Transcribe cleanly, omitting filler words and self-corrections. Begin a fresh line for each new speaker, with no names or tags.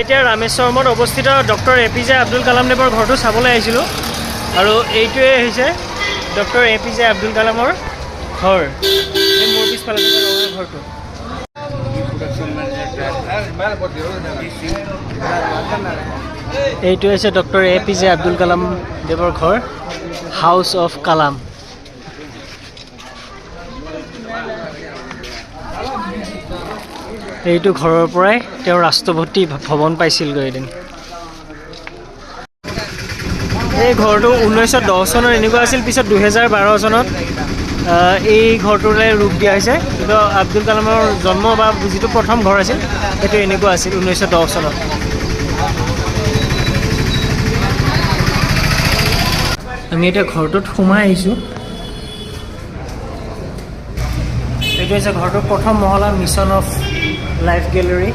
এতিয়া ৰামেশ্বৰমত অৱস্থিত doctor APJ Abdul Kalam দেৱৰ ঘৰটো চাবলৈ আহিছিলোঁ আৰু এইটোৱে হৈছে ডক্টৰ APJ আব্দুল কালামৰ ঘৰ। এই মোৰ পিছফালে ঘৰটো। এইটো হৈছে ডক্টৰ APJ আব্দুল কালাম দেৱৰ ঘৰ, হাউচ অফ কালাম। এইটো ঘৰৰ পৰাই তেওঁ ৰাষ্ট্ৰপতি ভৱন পাইছিলগৈ এদিন। এই ঘৰটো 1910 চনত এনেকুৱা আছিল, পিছত 2012 চনত এই ঘৰটোলৈ ৰূপ দিয়া হৈছে। কিন্তু আব্দুল কালামৰ জন্ম বা যিটো প্ৰথম ঘৰ আছিল সেইটো এনেকুৱা আছিল 1910 চনত। আমি এতিয়া ঘৰটোত সোমাই আহিছোঁ। এইটো হৈছে ঘৰটোৰ প্ৰথম মহলা, মিছন অফ লাইফ গেলেৰী।